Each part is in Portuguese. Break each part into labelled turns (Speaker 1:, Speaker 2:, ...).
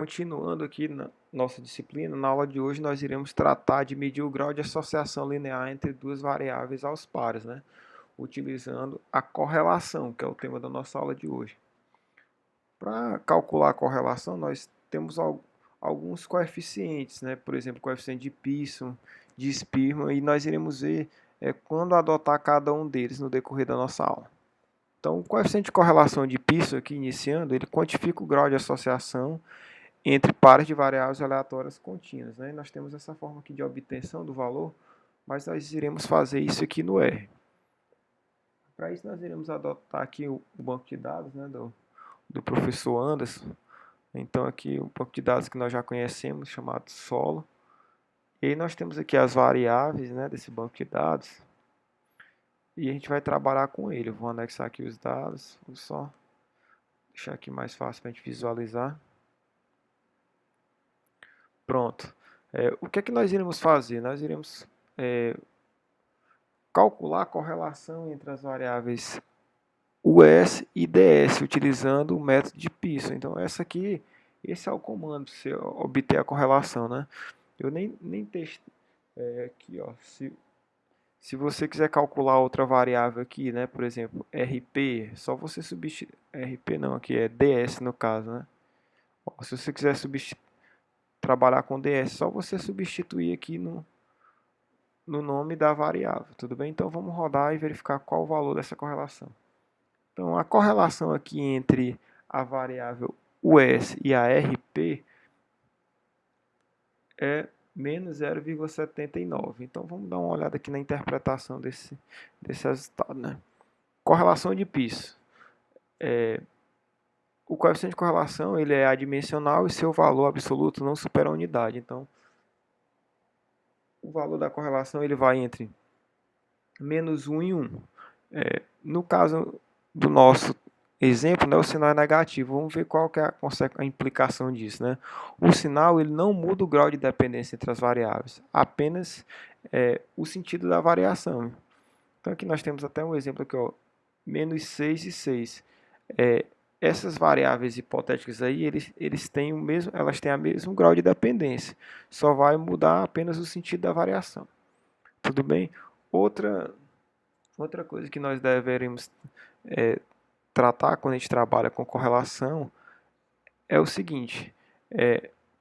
Speaker 1: Continuando aqui na nossa disciplina, na aula de hoje nós iremos tratar de medir o grau de associação linear entre duas variáveis aos pares, né? Utilizando a correlação, que é o tema da nossa aula de hoje. Para calcular a correlação, nós temos alguns coeficientes, né? Por exemplo, coeficiente de Pearson, de Spearman, e nós iremos ver quando adotar cada um deles no decorrer da nossa aula. Então, o coeficiente de correlação de Pearson, aqui iniciando, ele quantifica o grau de associação entre pares de variáveis aleatórias contínuas, né? E nós temos essa forma aqui de obtenção do valor, mas nós iremos fazer isso aqui no R. Para isso nós iremos adotar aqui o banco de dados, né, do professor Anderson. Então aqui o banco de dados que nós já conhecemos, chamado Solo. E aí nós temos aqui as variáveis, né, desse banco de dados. E a gente vai trabalhar com ele. Eu vou anexar aqui os dados, vou só deixar aqui mais fácil para a gente visualizar. Pronto. O que é que nós iremos fazer? Nós iremos calcular a correlação entre as variáveis US e DS, utilizando o método de Pearson. Então, esse é o comando para você obter a correlação, né? Eu nem testei aqui, ó. Se você quiser calcular outra variável aqui, né? Por exemplo, RP, só você substituir. RP não, aqui é DS no caso, né? Ó, se você quiser trabalhar com DS, só você substituir aqui no nome da variável, tudo bem? Então vamos rodar e verificar qual o valor dessa correlação. Então a correlação aqui entre a variável US e a RP é menos 0,79. Então vamos dar uma olhada aqui na interpretação desse resultado, né? Correlação de Pearson. O coeficiente de correlação ele é adimensional e seu valor absoluto não supera a unidade. Então o valor da correlação ele vai entre menos 1 e 1. No caso do nosso exemplo, né, o sinal é negativo. Vamos ver qual que é a implicação disso, né? O sinal ele não muda o grau de dependência entre as variáveis, apenas o sentido da variação. Então aqui nós temos até um exemplo aqui, ó, menos 6 e 6. Essas variáveis hipotéticas aí, elas têm o mesmo grau de dependência, só vai mudar apenas o sentido da variação. Tudo bem? Outra coisa que nós deveremos tratar quando a gente trabalha com correlação é o seguinte,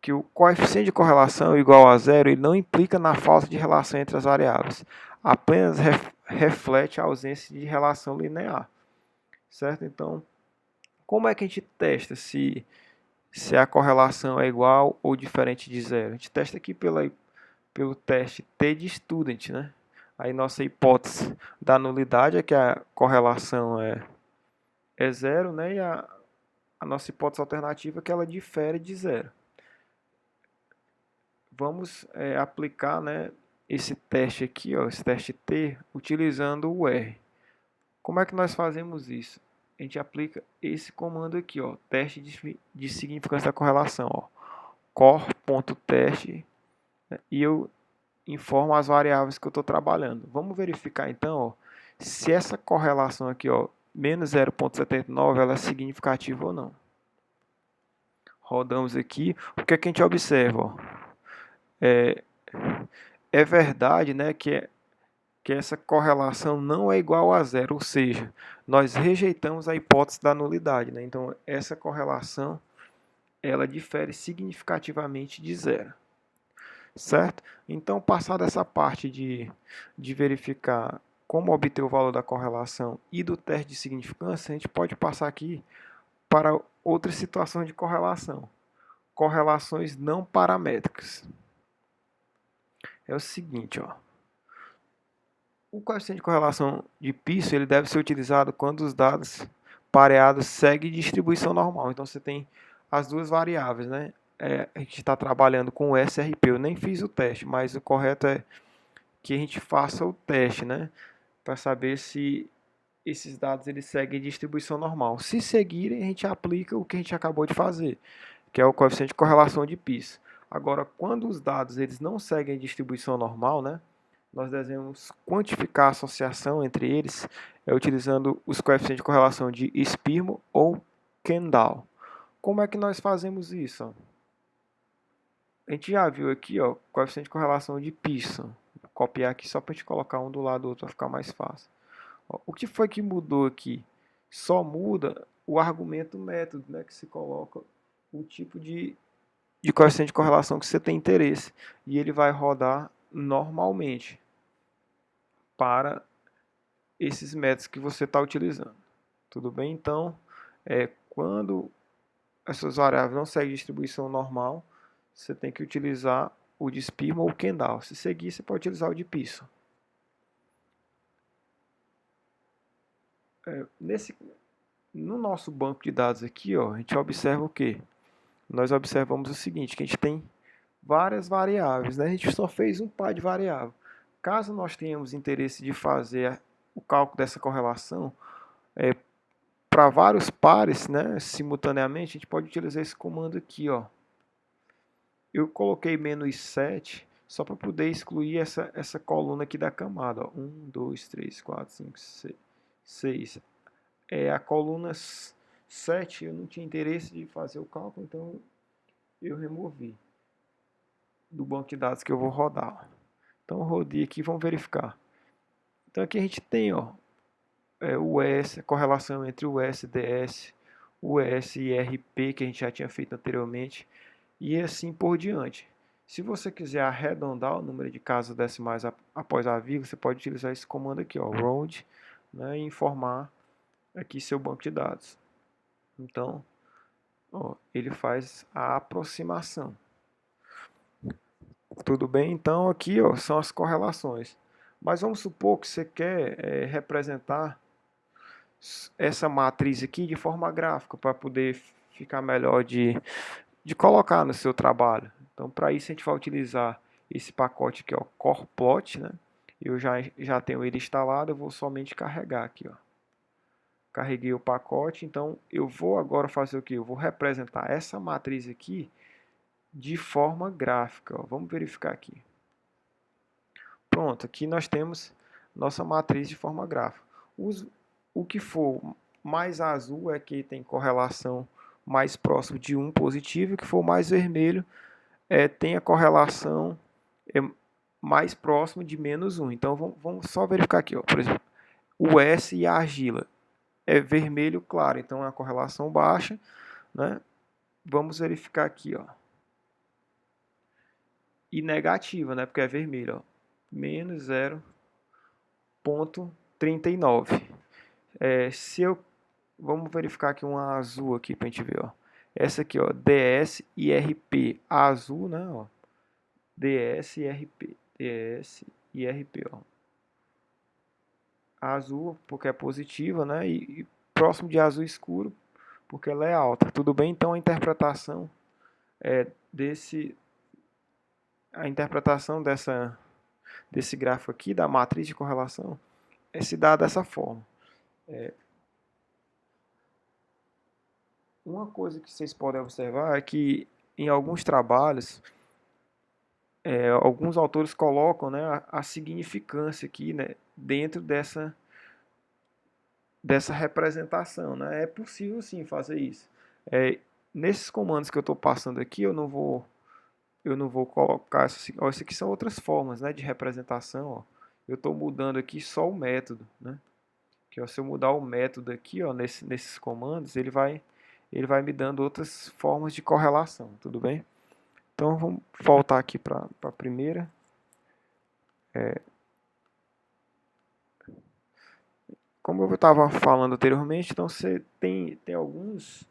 Speaker 1: que o coeficiente de correlação igual a zero ele não implica na falta de relação entre as variáveis, apenas reflete a ausência de relação linear, certo? Então, como é que a gente testa se a correlação é igual ou diferente de zero? A gente testa aqui pelo teste T de student, né? Aí nossa hipótese da nulidade é que a correlação é zero, né? E a nossa hipótese alternativa é que ela difere de zero. Vamos aplicar, né, esse teste aqui, ó, esse teste T, utilizando o R. Como é que nós fazemos isso? A gente aplica esse comando aqui, ó, teste de significância da correlação, ó, cor.teste, né, e eu informo as variáveis que eu estou trabalhando. Vamos verificar então, ó, se essa correlação aqui, ó, menos 0,79, ela é significativa ou não. Rodamos aqui, o que é que a gente observa? Ó? É verdade, né, que essa correlação não é igual a zero, ou seja, nós rejeitamos a hipótese da nulidade, né? Então essa correlação ela difere significativamente de zero, certo? Então, passada essa parte de verificar como obter o valor da correlação e do teste de significância, a gente pode passar aqui para outras situações de correlação, correlações não paramétricas. É o seguinte, ó. O coeficiente de correlação de Pearson ele deve ser utilizado quando os dados pareados seguem distribuição normal. Então você tem as duas variáveis, né? A gente está trabalhando com o SRP. Eu nem fiz o teste, mas o correto é que a gente faça o teste, né? Para saber se esses dados eles seguem distribuição normal. Se seguirem, a gente aplica o que a gente acabou de fazer, que é o coeficiente de correlação de Pearson. Agora, quando os dados eles não seguem distribuição normal, né? Nós devemos quantificar a associação entre eles utilizando os coeficientes de correlação de Spearman ou Kendall. Como é que nós fazemos isso? a gente já viu aqui, ó, coeficiente de correlação de Pearson. Vou copiar aqui só para a gente colocar um do lado do outro para ficar mais fácil. Ó, o que foi que mudou aqui? Só muda o argumento método, né, que se coloca o tipo de coeficiente de correlação que você tem interesse. E ele vai rodar normalmente para esses métodos que você está utilizando. Tudo bem? Então, quando essas variáveis não seguem distribuição normal, você tem que utilizar o de Spearman ou Kendall. Se seguir, você pode utilizar o de Pearson. No nosso banco de dados aqui, ó, a gente observa o quê? Nós observamos o seguinte, que a gente tem várias variáveis, né? A gente só fez um par de variável. Caso nós tenhamos interesse de fazer o cálculo dessa correlação para vários pares, né, simultaneamente, a gente pode utilizar esse comando aqui, ó. Eu coloquei -7 só para poder excluir essa coluna aqui da camada, ó. 1, 2, 3, 4, 5, 6. A coluna 7 eu não tinha interesse de fazer o cálculo, então eu removi do banco de dados que eu vou rodar. Então eu rodei aqui, vamos verificar. Então aqui a gente tem, ó, o S, a correlação entre o S, DS, o S e RP, que a gente já tinha feito anteriormente, e assim por diante. Se você quiser arredondar o número de casas decimais após a vírgula, você pode utilizar esse comando aqui, ó, round, né, e informar aqui seu banco de dados. Então, ó, ele faz a aproximação. Tudo bem? Então, aqui ó, são as correlações. Mas vamos supor que você quer representar essa matriz aqui de forma gráfica, para poder ficar melhor de colocar no seu trabalho. Então, para isso, a gente vai utilizar esse pacote aqui, ó, CorePlot, né? Eu já tenho ele instalado, eu vou somente carregar aqui, ó. Carreguei o pacote, então eu vou agora fazer o que? Eu vou representar essa matriz aqui de forma gráfica, ó. Vamos verificar aqui. Pronto, aqui nós temos nossa matriz de forma gráfica. O que for mais azul é que tem correlação mais próximo de 1 positivo, o que for mais vermelho tem a correlação mais próximo de -1. Então vamos só verificar aqui, ó. Por exemplo, o S e a argila é vermelho claro, então é a correlação baixa, né? Vamos verificar aqui, ó. E negativa, né? Porque é vermelho, ó. -0,39. Vamos verificar aqui uma azul aqui pra gente ver, ó. Essa aqui, ó, DS e RP azul, né, ó. DS e RP, DS e RP, ó. Azul porque é positiva, né, e próximo de azul escuro porque ela é alta. Tudo bem? Então a interpretação desse gráfico aqui da matriz de correlação se dá dessa forma. Uma coisa que vocês podem observar é que em alguns trabalhos, alguns autores colocam, né, a significância aqui, né, dentro dessa representação. Né? É possível sim fazer isso. Nesses comandos que eu estou passando aqui, eu não vou colocar isso aqui são outras formas, né, de representação. Ó. Eu estou mudando aqui só o método. Né? Que, ó, se eu mudar o método aqui, ó, nesses comandos, ele vai me dando outras formas de correlação, tudo bem? Então vamos voltar aqui para a primeira. Como eu estava falando anteriormente, então você tem algumas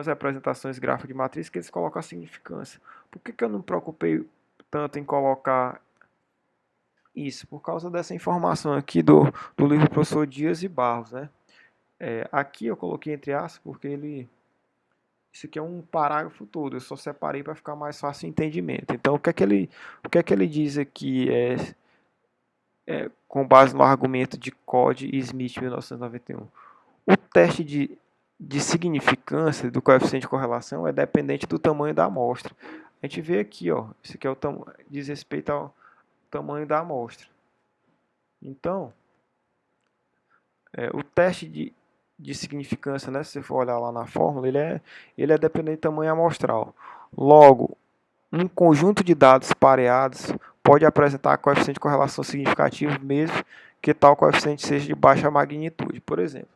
Speaker 1: representações gráficas de matriz que eles colocam a significância. Por que eu não me preocupei tanto em colocar isso? Por causa dessa informação aqui do livro do professor Dias e Barros. Né? Aqui eu coloquei entre aspas porque isso aqui é um parágrafo todo, eu só separei para ficar mais fácil o entendimento. Então, o que é que ele diz aqui com base no argumento de Code e Smith, 1991? O teste de significância do coeficiente de correlação é dependente do tamanho da amostra. A gente vê aqui, ó, isso aqui diz respeito ao tamanho da amostra. Então, o teste de significância, né, se você for olhar lá na fórmula, ele é dependente do tamanho amostral. Logo, Um conjunto de dados pareados pode apresentar coeficiente de correlação significativo mesmo que tal coeficiente seja de baixa magnitude. Por exemplo,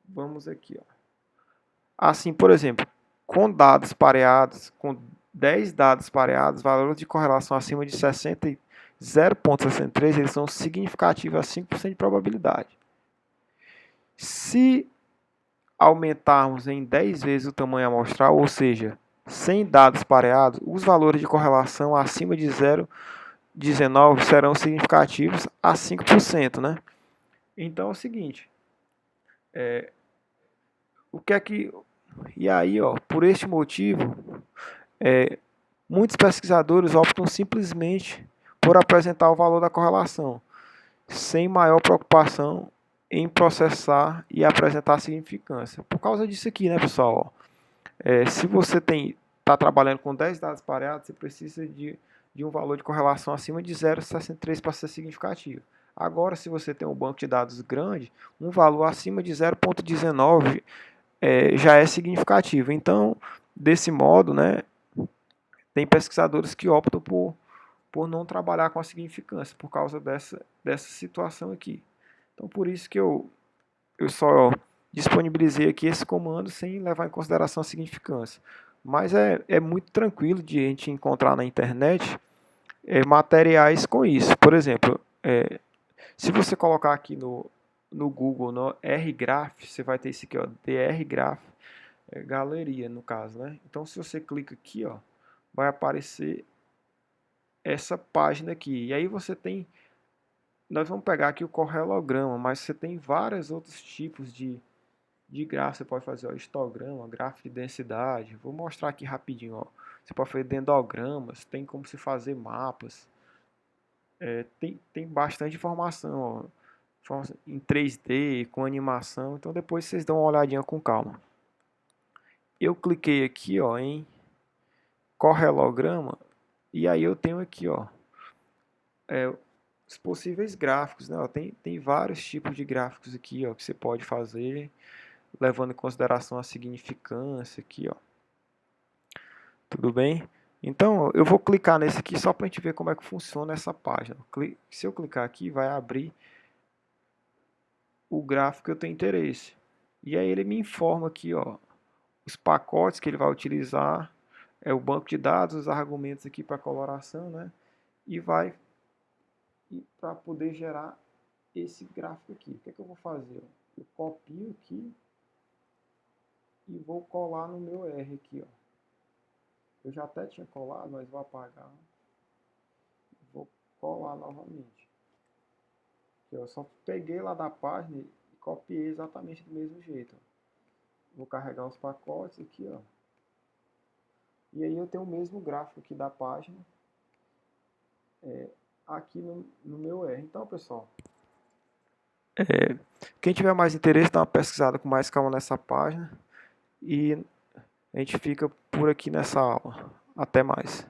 Speaker 1: vamos aqui, ó. Assim, por exemplo, com dados pareados, com 10 dados pareados, valores de correlação acima de 0,63, eles são significativos a 5% de probabilidade. Se aumentarmos em 10 vezes o tamanho amostral, ou seja, 100 dados pareados, os valores de correlação acima de 0,19 serão significativos a 5%, né? Então é o seguinte, o que é que... E aí, ó, por este motivo, muitos pesquisadores optam simplesmente por apresentar o valor da correlação, sem maior preocupação em processar e apresentar a significância. Por causa disso aqui, né, pessoal? Se você está trabalhando com 10 dados pareados, você precisa de um valor de correlação acima de 0,63 para ser significativo. Agora, se você tem um banco de dados grande, um valor acima de 0,19 já é significativo. Então, desse modo, né, tem pesquisadores que optam por não trabalhar com a significância, por causa dessa situação aqui. Então, por isso que eu só disponibilizei aqui esse comando sem levar em consideração a significância. Mas é muito tranquilo de a gente encontrar na internet materiais com isso. Por exemplo, se você colocar aqui no Google, no rgraph, você vai ter esse aqui, ó, drgraph, galeria no caso, né? Então, se você clica aqui, ó, vai aparecer essa página aqui. E aí você tem, nós vamos pegar aqui o correlograma, mas você tem vários outros tipos de gráfico. Você pode fazer, ó, histograma, gráfico de densidade. Vou mostrar aqui rapidinho, ó. Você pode fazer dendogramas, tem como se fazer mapas. Tem bastante informação, ó, em 3D, com animação. Então depois vocês dão uma olhadinha com calma. Eu cliquei aqui, ó, em correlograma, e aí eu tenho aqui, ó, os possíveis gráficos, né? Ó, tem vários tipos de gráficos aqui, ó, que você pode fazer, levando em consideração a significância aqui, ó. Tudo bem? Então, eu vou clicar nesse aqui só para a gente ver como é que funciona essa página. Se eu clicar aqui, vai abrir o gráfico que eu tenho interesse. E aí ele me informa aqui, ó, os pacotes que ele vai utilizar, o banco de dados, os argumentos aqui para coloração, né? E vai para poder gerar esse gráfico aqui. O que é que eu vou fazer? Eu copio aqui e vou colar no meu R aqui, ó. Eu já até tinha colado, mas vou apagar. Vou colar novamente. Aqui, eu só peguei lá da página e copiei exatamente do mesmo jeito. Ó. Vou carregar os pacotes aqui, ó. E aí eu tenho o mesmo gráfico aqui da página aqui no meu R. Então, pessoal, quem tiver mais interesse, dá uma pesquisada com mais calma nessa página. E a gente fica por aqui nessa aula. Até mais.